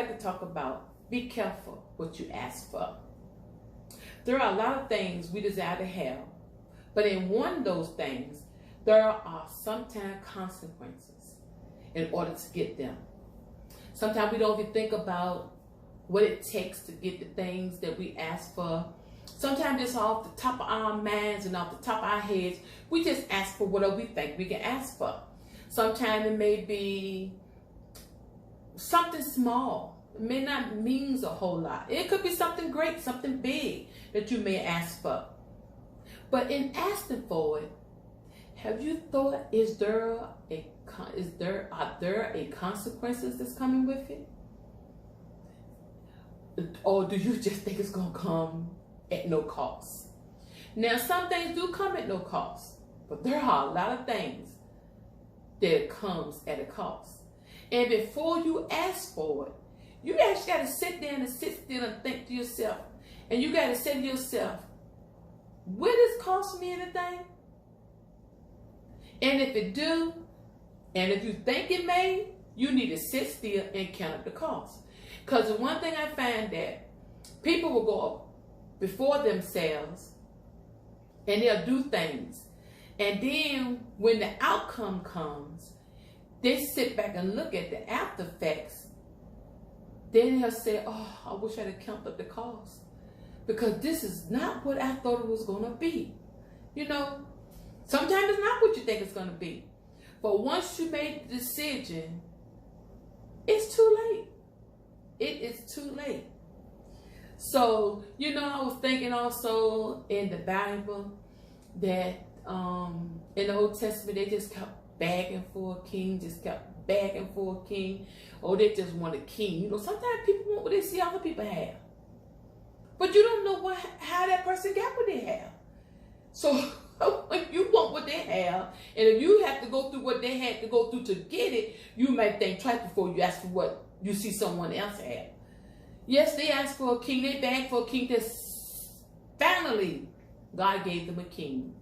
like to talk about be careful what you ask for. There are a lot of things we desire to have, but in one of those things, there are sometimes consequences in order to get them. Sometimes we don't even think about what it takes to get the things that we ask for. Sometimes it's off the top of our minds and off the top of our heads. We just ask for whatever we think we can ask for. Sometimes it may be something small. It may not mean a whole lot. It could be something great, something big that you may ask for. But in asking for it, have you thought, are there a consequences that's coming with it? Or do you just think it's going to come at no cost? Now, some things do come at no cost, but there are a lot of things that comes at a cost. And before you ask for it, you actually got to sit down and sit still and think to yourself. And you got to say to yourself, will this cost me anything? And if it do, and if you think it may, you need to sit still and count up the cost. Because the one thing I find that people will go before themselves and they'll do things. And then when the outcome comes, they sit back and look at the after effects. Then they'll say, oh, I wish I had counted up the cost. Because this is not what I thought it was going to be. You know, sometimes it's not what you think it's going to be. But once you made the decision, it's too late. It is too late. So, you know, I was thinking also in the Bible that in the Old Testament, they just kept begging for a king, just kept begging for a king. Or they just want a king. You know, sometimes people want what they see other people have. But you don't know how that person got what they have. So if you want what they have, and if you have to go through what they had to go through to get it, you might think twice before you ask for what you see someone else have. Yes, they asked for a king. They begged for a king. That finally, God gave them a king.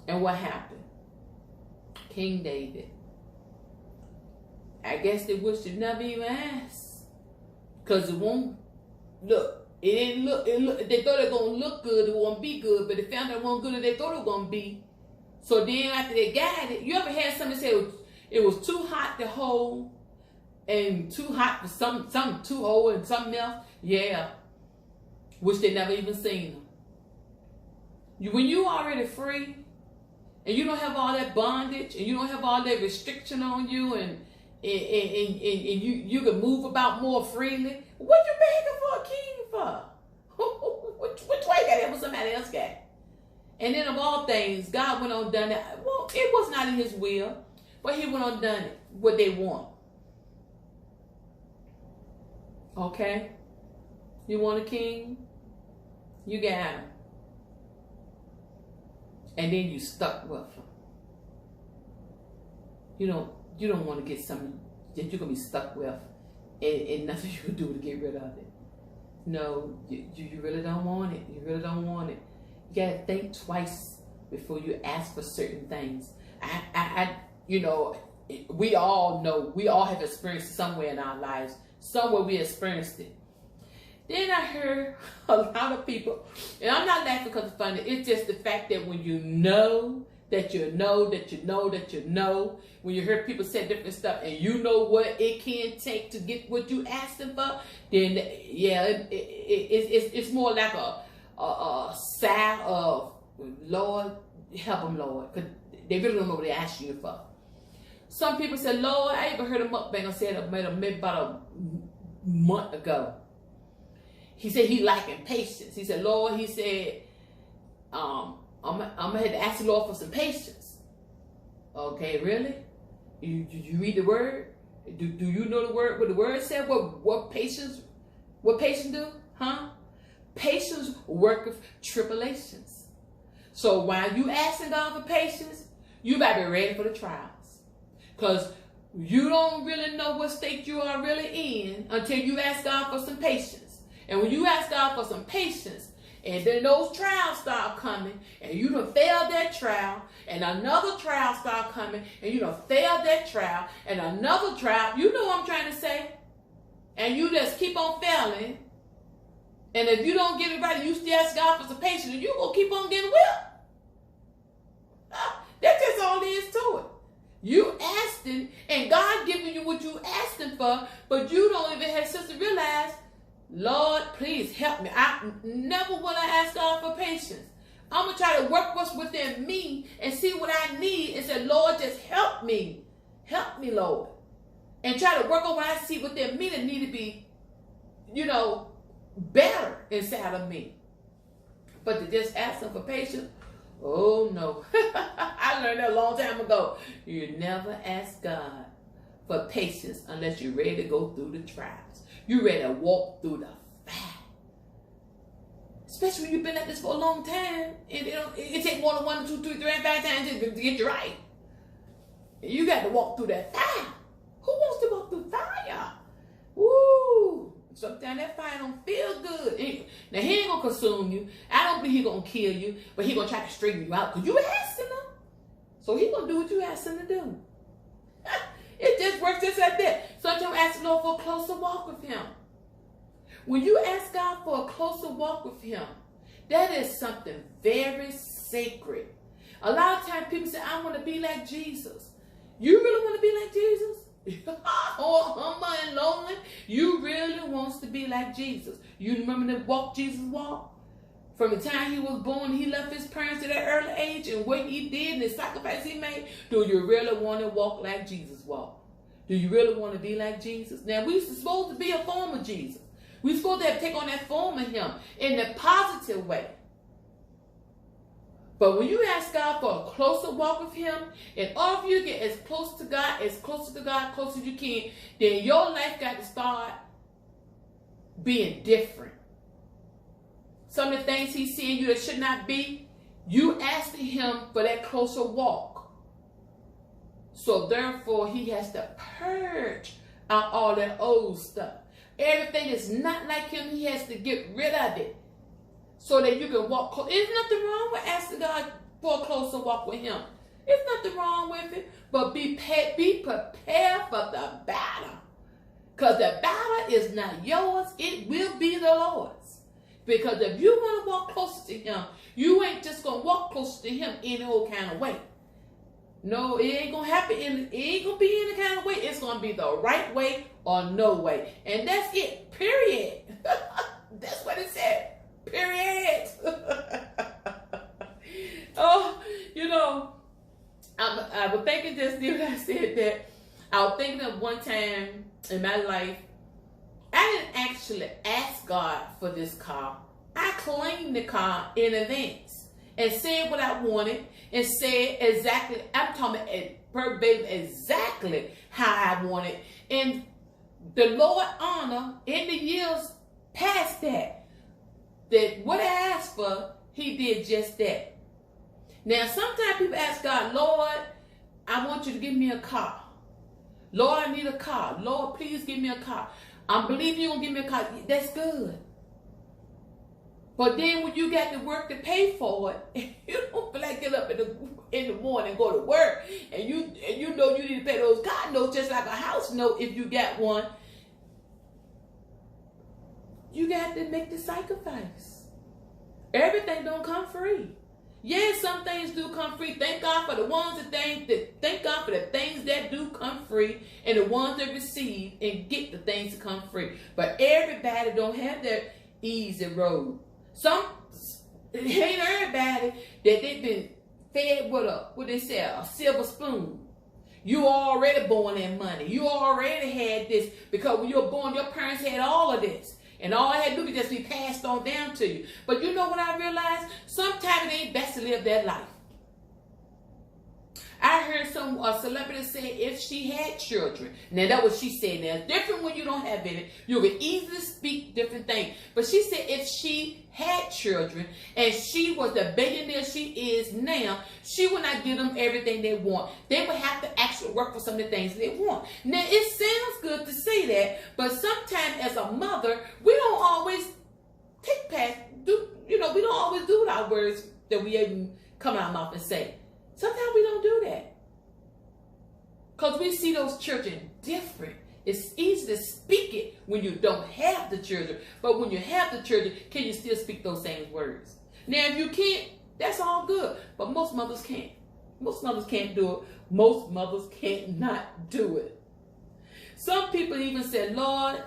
And what happened? King David. I guess they wish they never even asked. Because it won't look. It didn't look. They thought it was going to look good. It won't be good. But they found out it wasn't good as they thought it was going to be. So then after they got it, you ever had somebody say it was too hot to hold and too hot for something too old and something else? Yeah. Wish they never even seen them. When you already free and you don't have all that bondage and you don't have all that restriction on you and you can move about more freely, what you begging for a king for? Which way you got it? What somebody else got? And then of all things, God went on done it. Well, it was not in his will, but he went on done it, what they want. Okay? You want a king? You got him. And then you stuck with him. You don't want to get something that you're going to be stuck with and nothing you can do to get rid of it. No, you really don't want it. You really don't want it. You got to think twice before you ask for certain things. We all know, we all have experienced it somewhere in our lives. Somewhere we experienced it. Then I heard a lot of people, and I'm not laughing because it's funny, it's just the fact that when you know, that you know, that you know, that you know, when you hear people say different stuff and you know what it can take to get what you asking for, then yeah, it's more like a sigh of, Lord, help them, Lord, because they really don't know what they're asking you for. Some people say, Lord, I even heard a MUKBANG said maybe about a month ago. He said he lacking patience. He said, Lord, he said, I'm gonna have to ask the Lord for some patience. Okay, really? You read the word? Do you know the word? What the word said? What patience do? Huh? Patience worketh tribulations. So while you asking God for patience, you better be ready for the trials. Because you don't really know what state you are really in until you ask God for some patience. And when you ask God for some patience, And then those trials start coming, and you done failed that trial, and another trial start coming, and you done failed that trial, and another trial. You know what I'm trying to say? And you just keep on failing. And if you don't get it right, you still ask God for some patience, and you're going to keep on getting whipped. That's just all there is to it. You asking, and God giving you what you asking for, but you don't even have sense to realize, Lord, please help me. I never want to ask God for patience. I'm going to try to work what's within me and see what I need and say, Lord, just help me. Help me, Lord. And try to work on what I see within me that need to be, better inside of me. But to just ask him for patience, oh no. I learned that a long time ago. You never ask God for patience unless you're ready to go through the trials. You're ready to walk through the fire. Especially when you've been at this for a long time. And it takes more than 1, 2, 3, 5 times to get you right. And you got to walk through that fire. Who wants to walk through fire? Woo! Sometimes that fire don't feel good. Now, he ain't going to consume you. I don't believe he's going to kill you, but he's going to try to straighten you out because you asking him. So he's going to do what you ask him to do. It just works just like that. Sometimes ask the Lord for a closer walk with him. When you ask God for a closer walk with him, that is something very sacred. A lot of times people say, I want to be like Jesus. You really want to be like Jesus? Or humble and lonely? You really wants to be like Jesus. You remember the walk Jesus walked? From the time he was born, he left his parents at that early age, and what he did and the sacrifice he made. Do you really want to walk like Jesus walked? Do you really want to be like Jesus? Now, we're supposed to be a form of Jesus. We're supposed to take on that form of him in a positive way. But when you ask God for a closer walk with him, and all of you get as close to God, close as you can, then your life got to start being different. Some of the things he's seeing you that should not be, you asking him for that closer walk. So therefore, he has to purge out all that old stuff. Everything is not like him, he has to get rid of it. So that you can walk close. There's nothing wrong with asking God for a closer walk with him. There's nothing wrong with it. But be prepared for the battle. Because the battle is not yours. It will be the Lord's. Because if you want to walk closer to him, you ain't just going to walk closer to him any old kind of way. No, it ain't going to happen. It ain't going to be any kind of way. It's going to be the right way or no way. And that's it. Period. That's what it said. Period. Oh, I was thinking just when I said that, I was thinking of one time in my life, I didn't actually ask God for this car. I claimed the car in advance and said what I wanted and said exactly, I'm talking verbatim exactly how I wanted. And the Lord honor in the years past that what I asked for, he did just that. Now, sometimes people ask God, Lord, I want you to give me a car. Lord, I need a car. Lord, please give me a car. I'm believing you're going to give me a car. That's good. But then when you got to work to pay for it, you don't feel like get up in the morning and go to work, and you know you need to pay those car notes just like a house note if you got one. You got to make the sacrifice. Everything don't come free. Yes, some things do come free. Thank God for the thank God for the things that do come free and the ones that receive and get the things that come free. But everybody don't have that easy road. It ain't everybody that they've been fed with a silver spoon. You already born in money. You already had this because when you were born, your parents had all of this. And all I had to do was just be passed on down to you. But you know what I realized? Sometimes it ain't best to live that life. I heard a celebrity say if she had children. Now, that's what she said. Now, it's different when you don't have any. You can easily speak different things. But she said if she had children and she was the billionaire she is now, she would not give them everything they want. They would have to actually work for some of the things they want. Now, it sounds good to say that, but sometimes as a mother, we don't always take past, we our words that we even come out of our mouth and say. Sometimes we don't do that. Because we see those children different. It's easy to speak it when you don't have the children. But when you have the children, can you still speak those same words? Now, if you can't, that's all good. But most mothers can't. Most mothers can't do it. Most mothers can't not do it. Some people even said, Lord,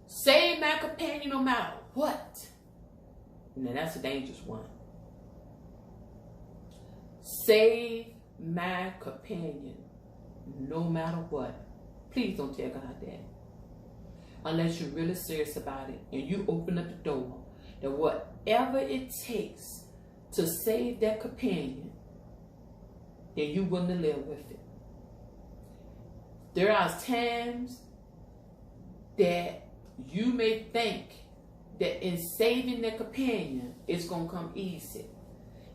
save my companion no matter what. Now, that's a dangerous one. Save my companion no matter what. Please don't tell God that. Unless you're really serious about it and you open up the door that whatever it takes to save that companion, then you're willing to live with it. There are times that you may think that in saving that companion, it's going to come easy.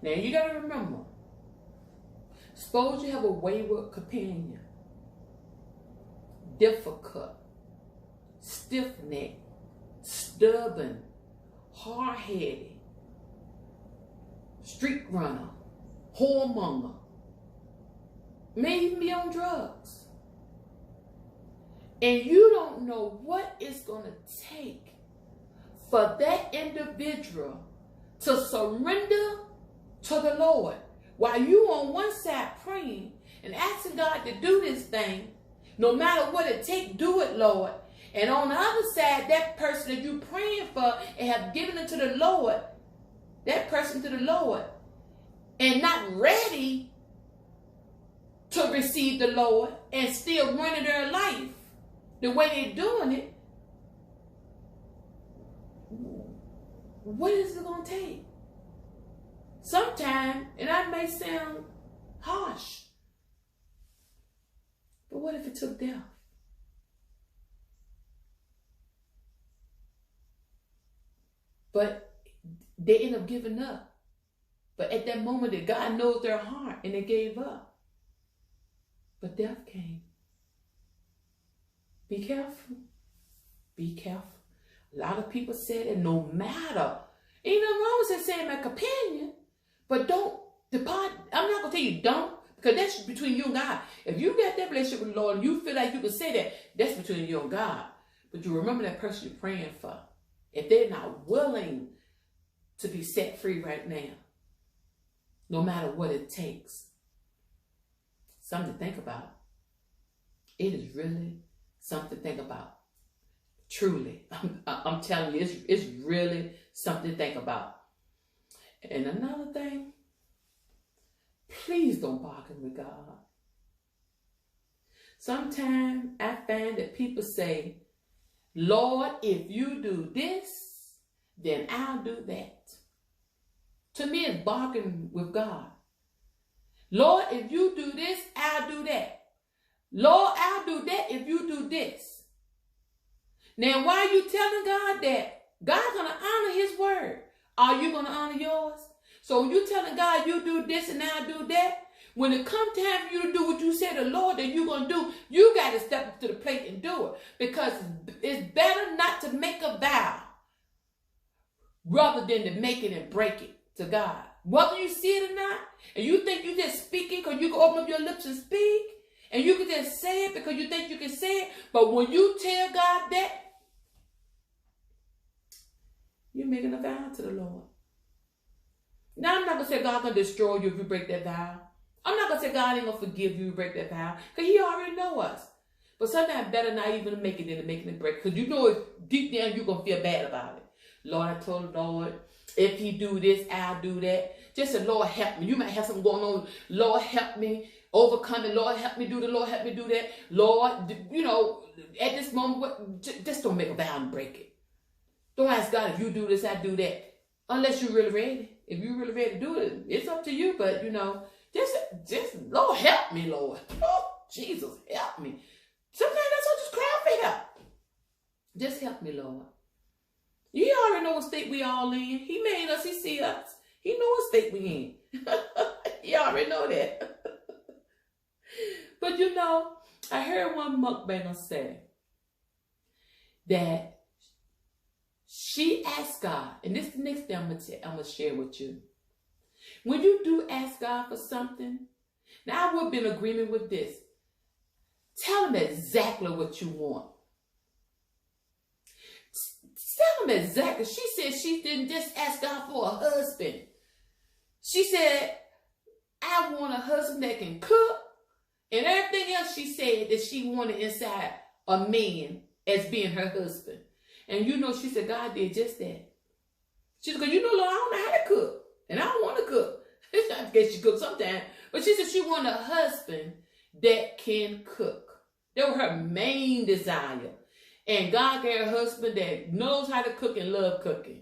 Now, you got to remember, suppose you have a wayward companion, difficult, stiff-necked, stubborn, hard-headed, street runner, whoremonger, may even be on drugs. And you don't know what it's going to take for that individual to surrender to the Lord. While you on one side praying and asking God to do this thing, no matter what it takes, do it, Lord. And on the other side, that person that you're praying for and have given it to the Lord, that person to the Lord, and not ready to receive the Lord and still running their life the way they're doing it, what is it going to take? Sometimes, and that may sound harsh, but what if it took death? But they end up giving up. But at that moment, that God knows their heart, and they gave up. But death came. Be careful. Be careful. A lot of people said that no matter. Ain't nothing wrong with saying my companion. But don't depart. I'm not going to tell you don't. Because that's between you and God. If you got that relationship with the Lord and you feel like you can say that, that's between you and God. But you remember that person you're praying for. If they're not willing to be set free right now, no matter what it takes, something to think about. It is really something to think about. Truly. I'm telling you, it's really something to think about. And another thing, please don't bargain with God. Sometimes I find that people say, Lord, if you do this, then I'll do that. To me, it's bargaining with God. Lord, if you do this, I'll do that. Lord, I'll do that if you do this. Now, why are you telling God that? God's going to honor his word. Are you going to honor yours? So when you're telling God you do this and I'll do that, when it comes time for you to do what you said to the Lord that you're going to do, you got to step up to the plate and do it. Because it's better not to make a vow rather than to make it and break it to God. Whether you see it or not, and you think you're just speaking because you can open up your lips and speak, and you can just say it because you think you can say it, but when you tell God that, you're making a vow to the Lord. Now, I'm not going to say God's going to destroy you if you break that vow. I'm not going to say God ain't going to forgive you if you break that vow, because he already know us. But sometimes better not even make it than to make it break, because you know if deep down you're going to feel bad about it. Lord, I told the Lord, if he do this, I'll do that. Just say, Lord, help me. You might have something going on. Lord, help me overcome it. Lord, help me do the Lord, help me do that. Lord, you know, at this moment, just don't make a vow and break it. Don't ask God, if you do this, I do that. Unless you're really ready. If you're really ready to do it, it's up to you. But, you know, just Lord, help me, Lord. Oh, Jesus, help me. Sometimes that's all, just cry for help. Just help me, Lord. You already know what state we all in. He made us. He see us. He know what state we in. You already know that. But, you know, I heard one mukbanger say that She asked God, and this is the next thing I'm going to share with you. When you do ask God for something, now I would be in agreement with this. Tell him exactly what you want. Tell him exactly. She said she didn't just ask God for a husband. She said, I want a husband that can cook, and everything else she said that she wanted inside a man as being her husband. And you know, she said God did just that. She said, you know, Lord, I don't know how to cook, and I don't want to cook. I guess she cooks sometimes. But she said she wanted a husband that can cook. That was her main desire. And God gave her a husband that knows how to cook and love cooking.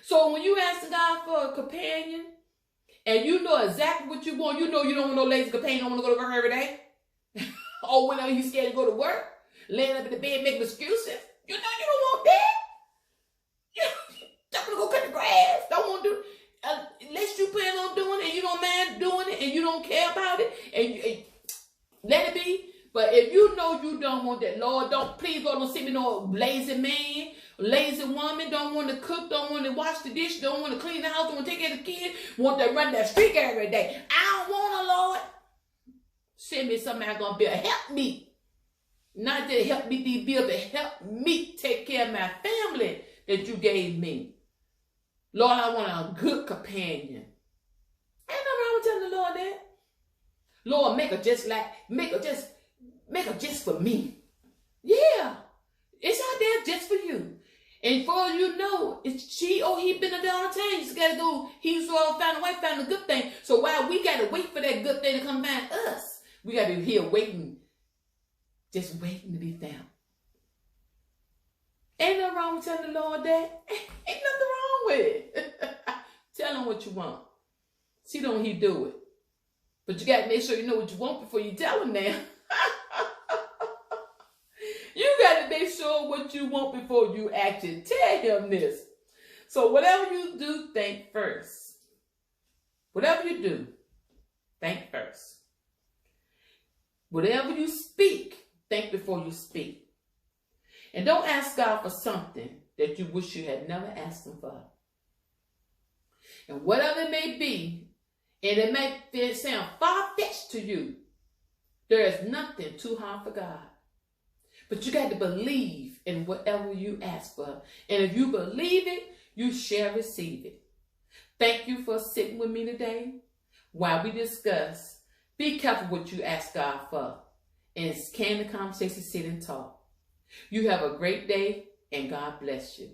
So when you ask God for a companion, and you know exactly what you want, you know you don't want no lazy companion, don't want to go to work every day. Or when you're scared to go to work, laying up in the bed making excuses. You know you don't want that. You don't want to go cut the grass. Don't want to do unless you plan on doing it and you don't mind doing it and you don't care about it and let it be. But if you know you don't want that, Lord, please, Lord, don't send me no lazy man, lazy woman, don't want to cook, don't want to wash the dish, don't want to clean the house, don't want to take care of the kids, want to run that street every day. I don't want a Lord. Send me somebody going to be a help me. Not just help me be built, but help me take care of my family that you gave me. Lord, I want a good companion. Ain't nothing wrong with telling the Lord that. Lord, make her just for me. Yeah. It's out there just for you. And for all you know, it's she or he been a darn time. You just gotta go, he's all found a way, found a good thing. So while we gotta wait for that good thing to come find us, we gotta be here waiting. Just waiting to be found. Ain't nothing wrong with telling the Lord that. Ain't nothing wrong with it. Tell him what you want. See, don't he do it. But you got to make sure you know what you want before you tell him now. You got to make sure what you want before you actually tell him this. So whatever you do, think first. Whatever you do, think first. Whatever you speak, think before you speak. And don't ask God for something that you wish you had never asked him for. And whatever it may be, and it may sound far-fetched to you, there is nothing too hard for God. But you got to believe in whatever you ask for. And if you believe it, you shall receive it. Thank you for sitting with me today while we discuss. Be careful what you ask God for. And CANdidConverSations, sit and talk. You have a great day, and God bless you.